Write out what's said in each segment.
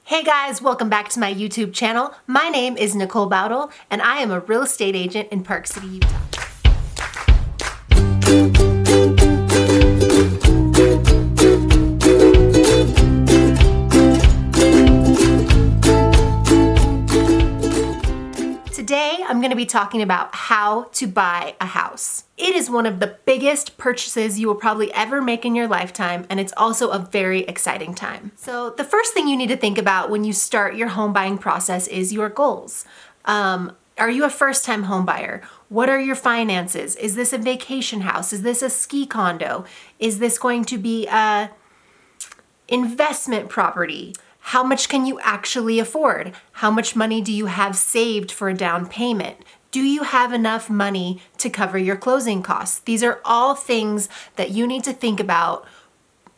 Hey guys, welcome back to my YouTube channel. My name is Nicole Bowdle and I am a real estate agent in Park City, Utah. Today, I'm going to be talking about how to buy a house. It is one of the biggest purchases you will probably ever make in your lifetime, and it's also a very exciting time. So the first thing you need to think about when you start your home buying process is your goals. Are you a first-time home buyer? What are your finances? Is this a vacation house? Is this a ski condo? Is this going to be a investment property? How much can you actually afford? How much money do you have saved for a down payment? Do you have enough money to cover your closing costs? These are all things that you need to think about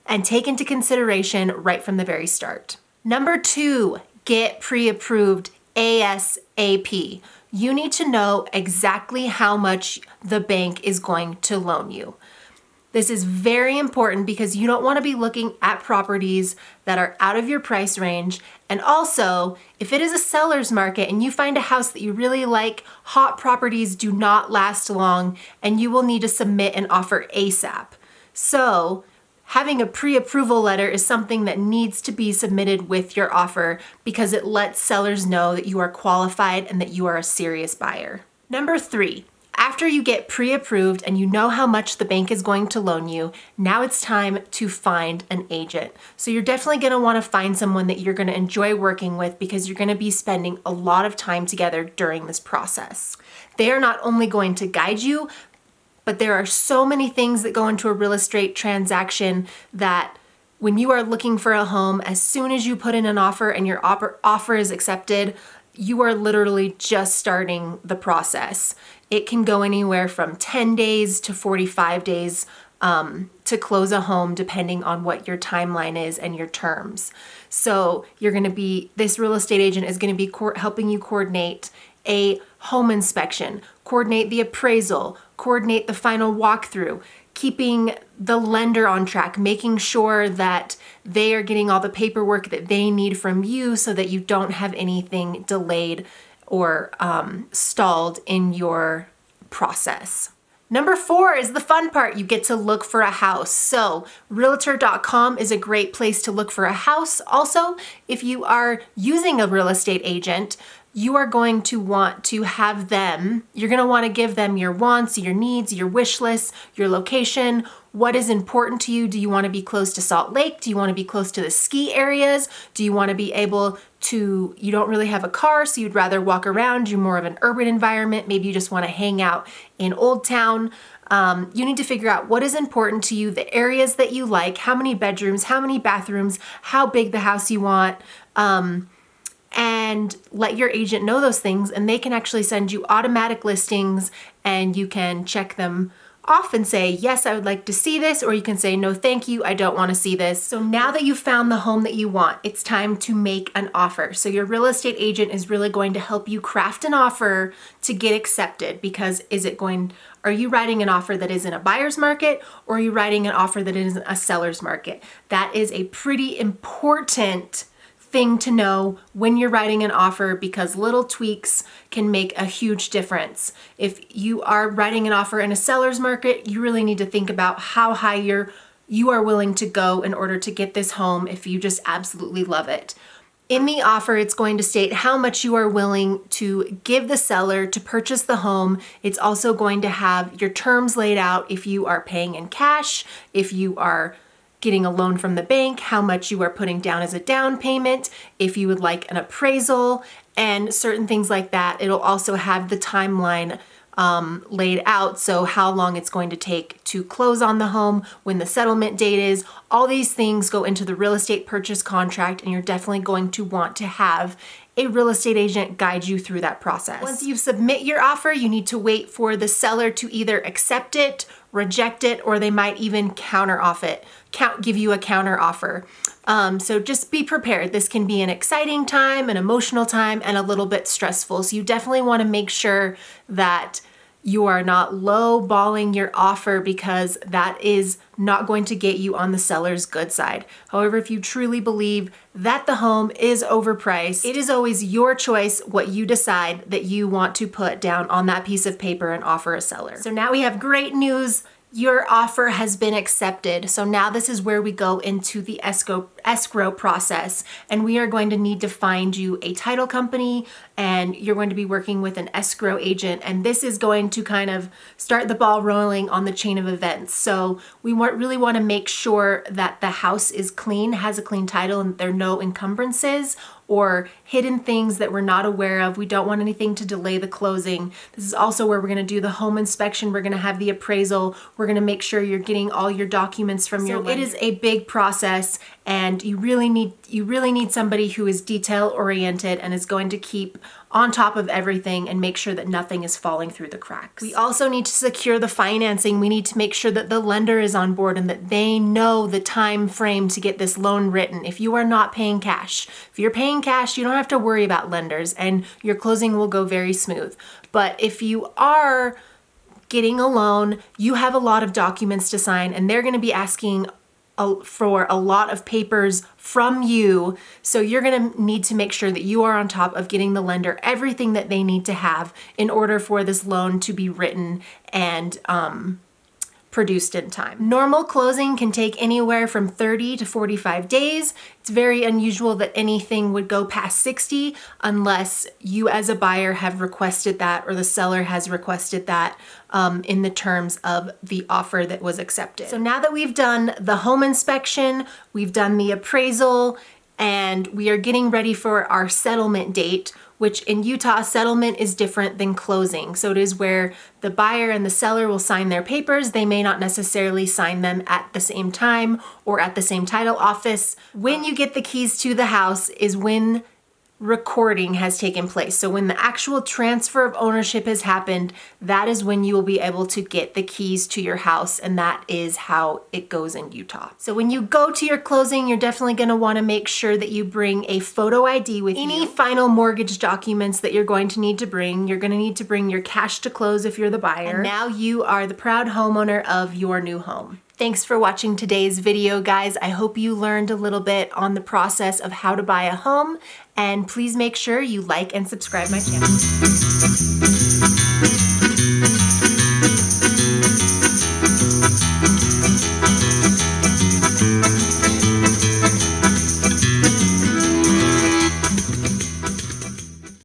and take into consideration right from the very start. Number 2, get pre-approved ASAP. You need to know exactly how much the bank is going to loan you. This is very important because you don't want to be looking at properties that are out of your price range. And also, if it is a seller's market and you find a house that you really like, hot properties do not last long and you will need to submit an offer ASAP. So, having a pre-approval letter is something that needs to be submitted with your offer because it lets sellers know that you are qualified and that you are a serious buyer. Number 3. After you get pre-approved and you know how much the bank is going to loan you, now it's time to find an agent. So you're definitely going to want to find someone that you're going to enjoy working with because you're going to be spending a lot of time together during this process. They are not only going to guide you, but there are so many things that go into a real estate transaction that when you are looking for a home, as soon as you put in an offer and your offer is accepted, you are literally just starting the process. It can go anywhere from 10 days to 45 days to close a home, depending on what your timeline is and your terms. So this real estate agent is going to be helping you coordinate a home inspection, coordinate the appraisal, coordinate the final walkthrough, keeping the lender on track, making sure that they are getting all the paperwork that they need from you so that you don't have anything delayed or stalled in your process. Number 4 is the fun part. You get to look for a house. So realtor.com is a great place to look for a house. Also, if you are using a real estate agent, you are going to want to have them, you're going to want to give them your wants, your needs, your wish list, your location, what is important to you. Do you want to be close to Salt Lake? Do you want to be close to the ski areas? Do you want to be able to, you don't really have a car, so you'd rather walk around, you're more of an urban environment, maybe you just want to hang out in Old Town. You need to figure out what is important to you, the areas that you like, how many bedrooms, how many bathrooms, how big the house you want, and let your agent know those things, and they can actually send you automatic listings and you can check them off and say, yes, I would like to see this, or you can say, no, thank you, I don't want to see this. So now that you've found the home that you want, it's time to make an offer. So your real estate agent is really going to help you craft an offer to get accepted, because are you writing an offer that is in a buyer's market, or are you writing an offer that is in a seller's market? That is a pretty important thing to know when you're writing an offer, because little tweaks can make a huge difference. If you are writing an offer in a seller's market, you really need to think about how high you are willing to go in order to get this home if you just absolutely love it. In the offer, it's going to state how much you are willing to give the seller to purchase the home. It's also going to have your terms laid out, if you are paying in cash, if you are getting a loan from the bank, how much you are putting down as a down payment, if you would like an appraisal, and certain things like that. It'll also have the timeline laid out, so how long it's going to take to close on the home, when the settlement date is. All these things go into the real estate purchase contract, and you're definitely going to want to have a real estate agent guide you through that process. Once you submit your offer, you need to wait for the seller to either accept it, reject it, or they might even give you a counter offer. So just be prepared. This can be an exciting time, an emotional time, and a little bit stressful. So you definitely want to make sure that You are not low-balling your offer because that is not going to get you on the seller's good side. However, if you truly believe that the home is overpriced, it is always your choice what you decide that you want to put down on that piece of paper and offer a seller. So now we have great news. Your offer has been accepted. So now this is where we go into the escrow process, and we are going to need to find you a title company, and you're going to be working with an escrow agent, and this is going to kind of start the ball rolling on the chain of events. So we really want to make sure that the house is clean, has a clean title, and there are no encumbrances or hidden things that we're not aware of. We don't want anything to delay the closing. This is also where we're gonna do the home inspection. We're gonna have the appraisal. We're gonna make sure you're getting all your documents from your lender. It is a big process, and you really need somebody who is detail oriented and is going to keep on top of everything and make sure that nothing is falling through the cracks. We also need to secure the financing. We need to make sure that the lender is on board and that they know the time frame to get this loan written. If you are not paying cash, if you're paying cash, you don't have to worry about lenders and your closing will go very smooth. But if you are getting a loan, you have a lot of documents to sign, and they're gonna be asking for a lot of papers from you. So you're gonna need to make sure that you are on top of getting the lender everything that they need to have in order for this loan to be written and produced in time. Normal closing can take anywhere from 30 to 45 days. It's very unusual that anything would go past 60 unless you as a buyer have requested that or the seller has requested that in the terms of the offer that was accepted. So now that we've done the home inspection, we've done the appraisal, and we are getting ready for our settlement date, which in Utah, settlement is different than closing. So it is where the buyer and the seller will sign their papers. They may not necessarily sign them at the same time or at the same title office. When you get the keys to the house is when recording has taken place. So when the actual transfer of ownership has happened, that is when you will be able to get the keys to your house, and that is how it goes in Utah. So when you go to your closing, you're definitely going to want to make sure that you bring a photo ID with you. Any final mortgage documents that you're going to need to bring, you're going to need to bring your cash to close if you're the buyer. And now you are the proud homeowner of your new home. Thanks for watching today's video, guys. I hope you learned a little bit on the process of how to buy a home, and please make sure you like and subscribe my channel.